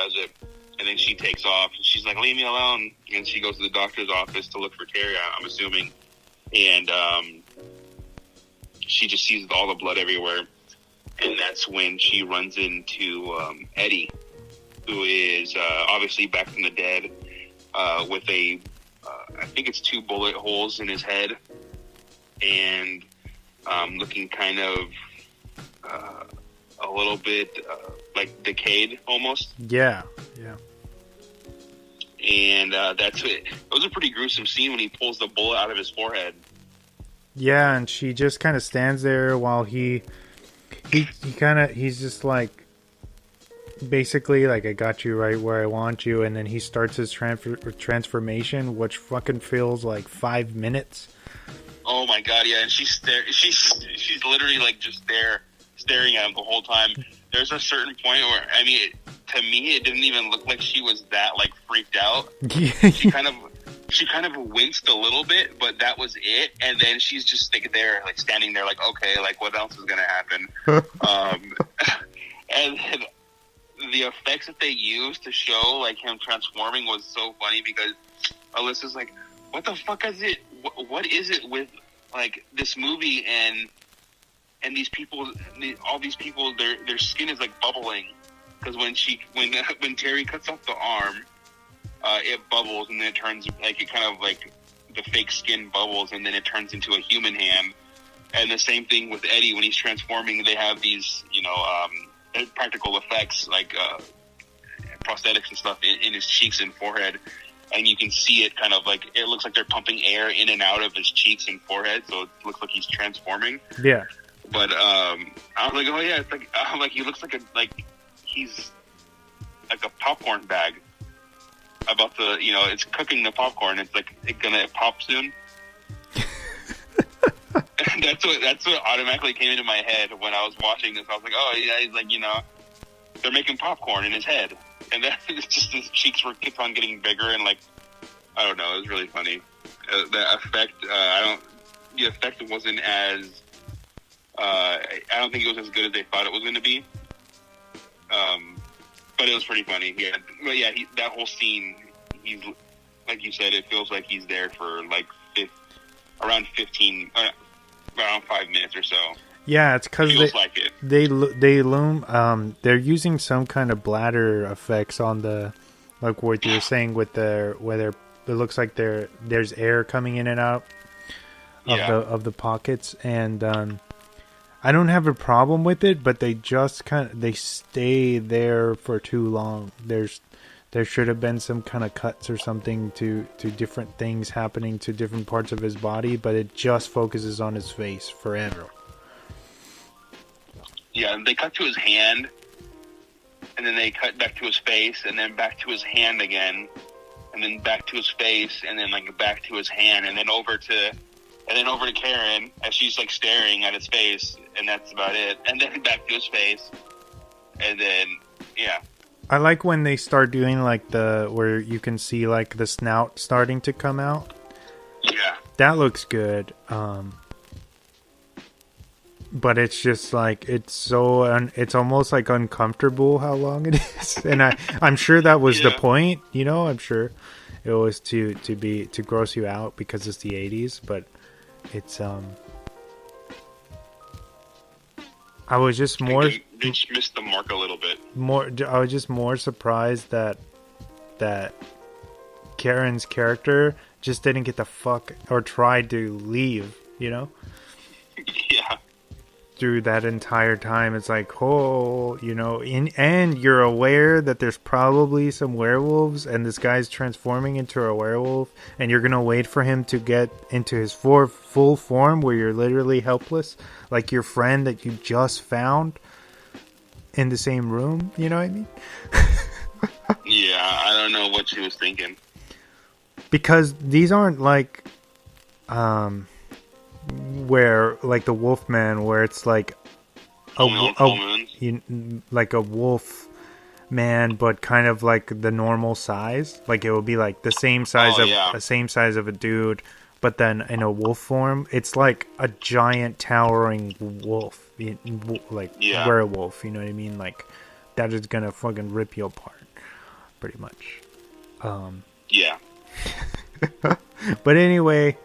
does it. And then she takes off. And she's like, leave me alone. And she goes to the doctor's office to look for Terry, I'm assuming. And she just sees all the blood everywhere. And that's when she runs into Eddie, who is obviously back from the dead with I think it's 2 bullet holes in his head. And looking kind of a little bit like decayed almost. Yeah. And that's it. It was a pretty gruesome scene when he pulls the bullet out of his forehead. Yeah, and she just kind of stands there while he's just like, basically like, I got you right where I want you, and then he starts his transformation, which fucking feels like 5 minutes. Oh my god, yeah, and she's literally like just there, staring at him the whole time. There's a certain point where, I mean, to me, it didn't even look like she was that like freaked out. She kind of winced a little bit, but that was it. And then she's just like there, like standing there, like, okay, like what else is gonna happen? And then the effects that they used to show like him transforming was so funny because Alyssa's like, what the fuck is it? What is it with like this movie and these people, all these people, their skin is like bubbling because when Terry cuts off the arm, it bubbles and then it turns like it kind of like the fake skin bubbles and then it turns into a human hand. And the same thing with Eddie when he's transforming. They have these practical effects like prosthetics and stuff in his cheeks and forehead. And you can see it kind of like, it looks like they're pumping air in and out of his cheeks and forehead, so it looks like he's transforming. Yeah. But I was like, oh yeah, it's like, I'm like, he looks like he's like a popcorn bag about the, it's cooking the popcorn. It's like, it's gonna pop soon. And that's what automatically came into my head when I was watching this. I was like, oh yeah, he's like, they're making popcorn in his head. And then it's just his cheeks kept on getting bigger and like, I don't know, it was really funny. The effect, the effect wasn't as, I don't think it was as good as they thought it was going to be. But it was pretty funny. Yeah. But yeah, that whole scene, he's, like you said, it feels like he's there for like around 5 minutes or so. Yeah, it's because they loom. They're using some kind of bladder effects on the, like what you were saying with whether it looks like there's air coming in and out of the pockets, and I don't have a problem with it, but they just they stay there for too long. There should have been some kind of cuts or something to different things happening to different parts of his body, but it just focuses on his face forever. Yeah, they cut to his hand, and then they cut back to his face, and then back to his hand again, and then back to his face, and then like back to his hand, and then over to Karen as she's like staring at his face, and that's about it. And then back to his face, and then yeah. I like when they start doing like where you can see like the snout starting to come out. Yeah, that looks good. But it's just like, it's almost like uncomfortable how long it is. And I'm sure that was the point, I'm sure it was to gross you out because it's the 80s, but it's, I was just more, they just missed the mark a little bit. I was just more surprised that Karen's character just didn't get the fuck or tried to leave, Yeah. Through that entire time. It's like, and you're aware that there's probably some werewolves and this guy's transforming into a werewolf, and you're gonna wait for him to get into his full form where you're literally helpless, like your friend that you just found in the same room, you know what I mean? Yeah, I don't know what she was thinking. Because these aren't like where like the Wolfman, where it's like like a wolf man, but kind of like the normal size. Like it would be like the same size of a dude, but then in a wolf form. It's like a giant towering wolf, like werewolf. You know what I mean? Like that is gonna fucking rip you apart. pretty much. Yeah. But anyway,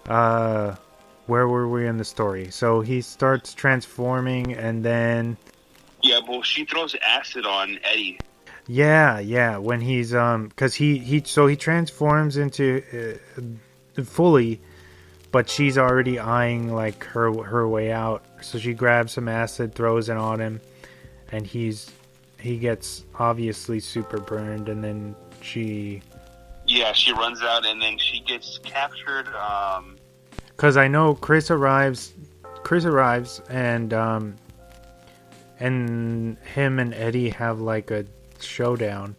where were we in the story? So he starts transforming, and then... Yeah, well, she throws acid on Eddie. Yeah, when he's, because he transforms into, fully, but she's already eyeing, like, her way out, so she grabs some acid, throws it on him, and he gets obviously super burned, and then she... Yeah, she runs out, and then she gets captured, because I know Chris arrives, and him and Eddie have, like, a showdown.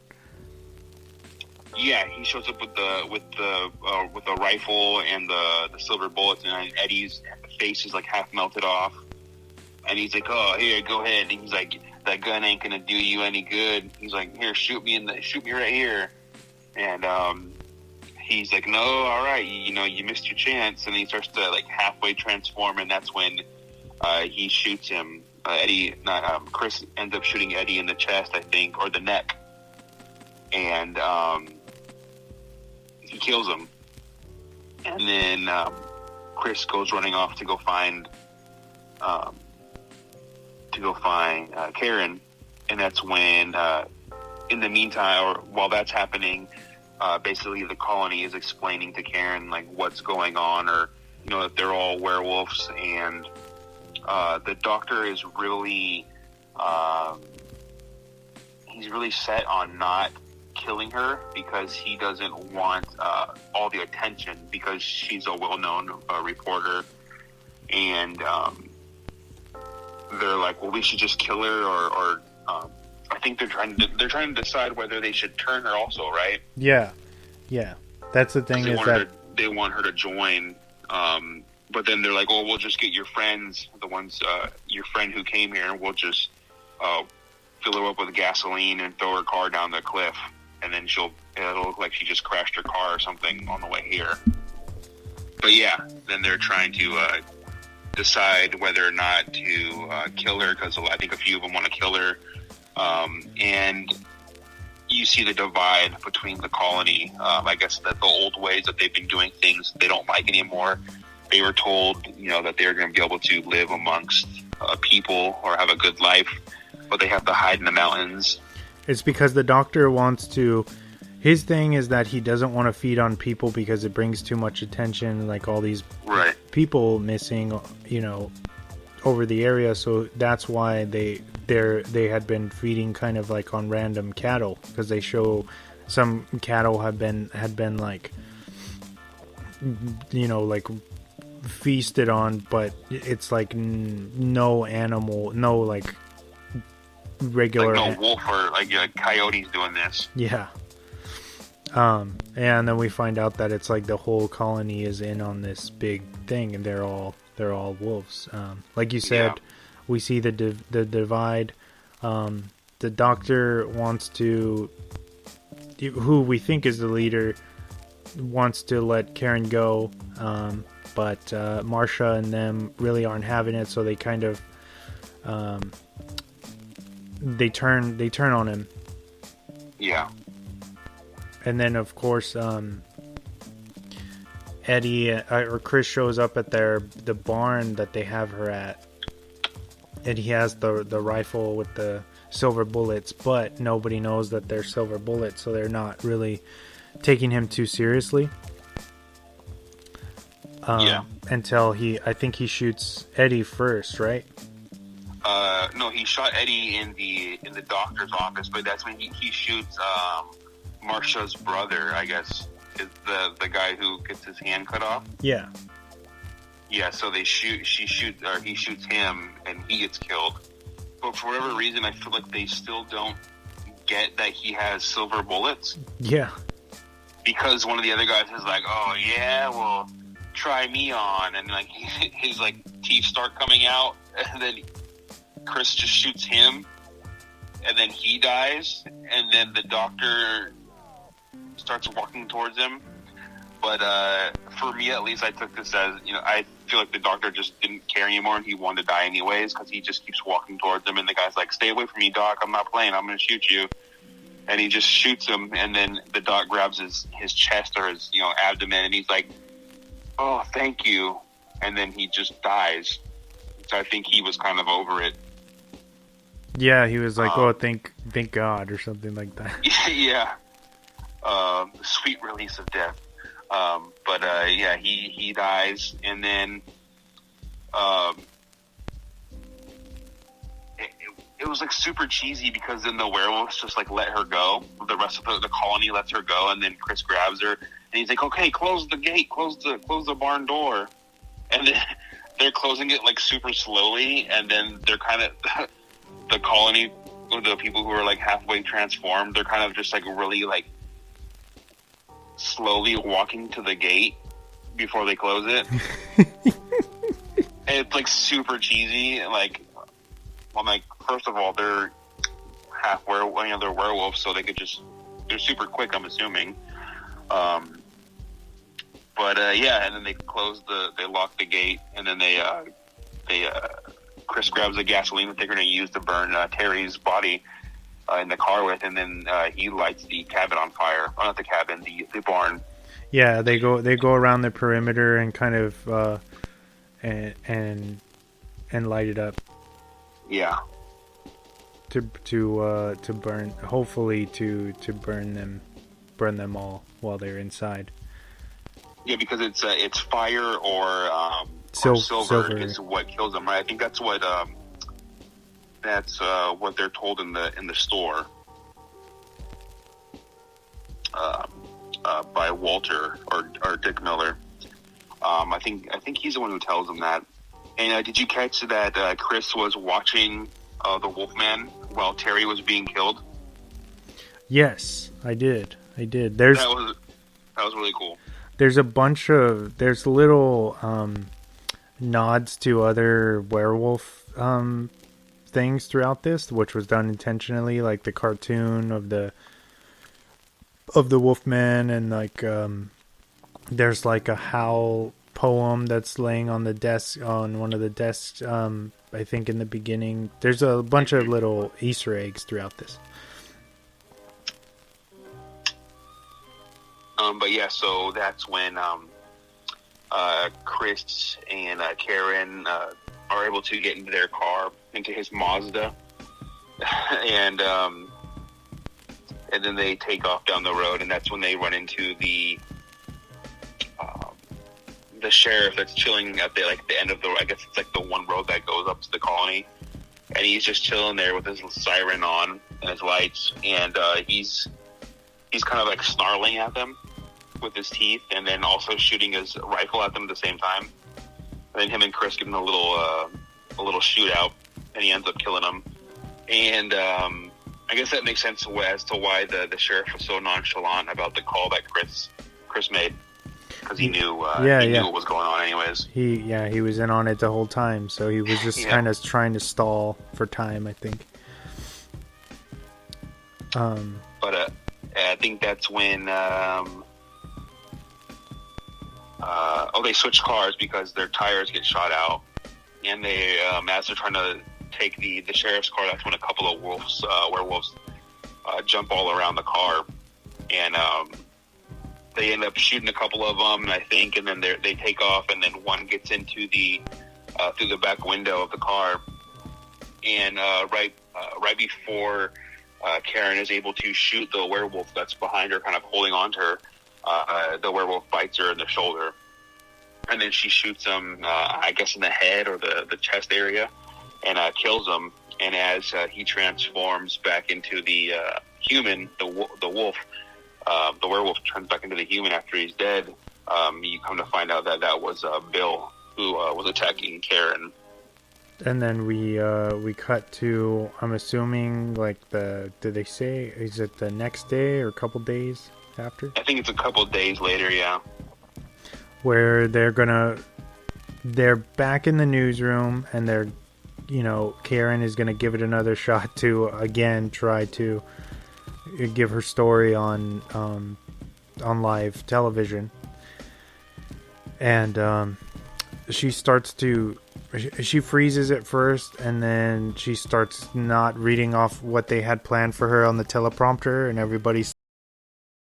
Yeah, he shows up with the rifle and the silver bullets, and Eddie's face is like half melted off, and he's like, "Oh, here, go ahead." And he's like, "That gun ain't gonna do you any good." He's like, "Here, shoot me right here." And he's like, "No, all right, you missed your chance." And he starts to like halfway transform, and that's when he shoots him. Chris ends up shooting Eddie in the chest, I think, or the neck, and he kills him. And then Chris goes running off to go find Karen, and that's when, in the meantime, or while that's happening, basically the colony is explaining to Karen like what's going on, or that they're all werewolves, and the doctor is really he's really set on not killing her because he doesn't want all the attention, because she's a well-known reporter, and they're like, well, we should just kill her, or I think they're trying to decide whether they should turn her also, right? Yeah. That's the thing, they want her to join. But then they're like, "Oh, we'll just get your friends, the ones, your friend who came here, and we'll just fill her up with gasoline and throw her car down the cliff, and then it'll look like she just crashed her car or something on the way here." But yeah, then they're trying to decide whether or not to kill her, because I think a few of them want to kill her, and you see the divide between the colony. I guess that the old ways that they've been doing things they don't like anymore. They were told, that they're going to be able to live amongst people or have a good life, but they have to hide in the mountains. It's because the doctor wants to... His thing is that he doesn't want to feed on people because it brings too much attention, like all these people missing, over the area. So that's why they had been feeding kind of like on random cattle, because they show some cattle had been like, like feasted on, but it's like no animal, no like regular, like no wolf or like coyotes doing this. Yeah. And then we find out that it's like the whole colony is in on this big thing, and they're all wolves. Like you said, we see the divide. The doctor wants to, who we think is the leader, wants to let Karen go, but Marsha and them really aren't having it, so they kind of they turn on him. Yeah. And then, of course, Eddie or Chris shows up at the barn that they have her at, and he has the rifle with the silver bullets, but nobody knows that they're silver bullets, so they're not really taking him too seriously. Until I think he shoots Eddie first, right? No, he shot Eddie in the doctor's office, but that's when he shoots Marsha's brother, I guess, is the guy who gets his hand cut off. Yeah. Yeah, so he shoots him, and he gets killed. But for whatever reason, I feel like they still don't get that he has silver bullets. Yeah. Because one of the other guys is like, "Oh yeah, well, try me on," and like his like teeth start coming out, and then Chris just shoots him, and then he dies, and then the doctor starts walking towards him. But for me, at least, I took this as, I feel like the doctor just didn't care anymore, and he wanted to die anyways, because he just keeps walking towards him, and the guy's like, "Stay away from me, Doc. I'm not playing. I'm going to shoot you." and he just shoots him, and then the doc grabs his chest or his abdomen, and he's like, "Oh, thank you," and then he just dies. So I think he was kind of over it. Yeah, he was like, "Oh, thank God," or something like that. Yeah, sweet release of death. But yeah, he dies, and then it was like super cheesy because then the werewolves just like let her go. The rest of the colony lets her go, and then Chris grabs her, and he's like, "Okay, close the gate, close the barn door," and then they're closing it like super slowly, and then they're kind of the colony, the people who are like halfway transformed, they're kind of just like really like slowly walking to the gate before they close it. And it's like super cheesy. And like, well, like first of all, they're they're werewolves, so they're super quick, I'm assuming. But yeah, and then they lock the gate, and then Chris grabs the gasoline that they're going to use to burn Terry's body in the car with, and then he lights the cabin on fire. Oh, not the cabin, the barn. Yeah, they go around the perimeter and kind of and light it up. Yeah. To burn, hopefully to burn them all while they're inside. Yeah, because it's fire or silver is what kills them, right? I think that's what they're told in the store by Walter or Dick Miller. I think he's the one who tells them that. And did you catch that Chris was watching the Wolfman while Terry was being killed? Yes, I did. That was really cool. There's little nods to other werewolf things throughout this, which was done intentionally, like the cartoon of the Wolfman, and like there's like a howl poem that's laying on the desk, on one of the desks, I think in the beginning. There's a bunch of little Easter eggs throughout this. But yeah, so that's when Chris and Karen are able to get into their car, into his Mazda, and then they take off down the road, and that's when they run into the sheriff that's chilling at the end of I guess it's like the one road that goes up to the colony, and he's just chilling there with his siren on and his lights, and he's kind of like snarling at them with his teeth, and then also shooting his rifle at them at the same time. And then him and Chris give him a little shootout, and he ends up killing him. And I guess that makes sense as to why the sheriff was so nonchalant about the call that Chris made, because he knew knew what was going on anyways. He was in on it the whole time, so he was just kind of trying to stall for time, I think. But I think that's when they switch cars because their tires get shot out, and they as they're trying to take the sheriff's car, that's when a couple of werewolves jump all around the car, and they end up shooting a couple of them, I think, and then they take off, and then one gets into through the back window of the car, and right before Karen is able to shoot the werewolf that's behind her, kind of holding on to her, the werewolf bites her in the shoulder, and then she shoots him, I guess in the head or the chest area, and kills him. And as he transforms back into the human, the wolf, the werewolf turns back into the human after he's dead. You come to find out that was Bill who was attacking Karen. And then we cut to, I'm assuming, like did they say, is it the next day or a couple days after? I think it's a couple days later, yeah. Where they're back in the newsroom, and Karen is gonna give it another shot to again try to give her story on live television, and she starts to she freezes at first, and then she starts not reading off what they had planned for her on the teleprompter, and everybody's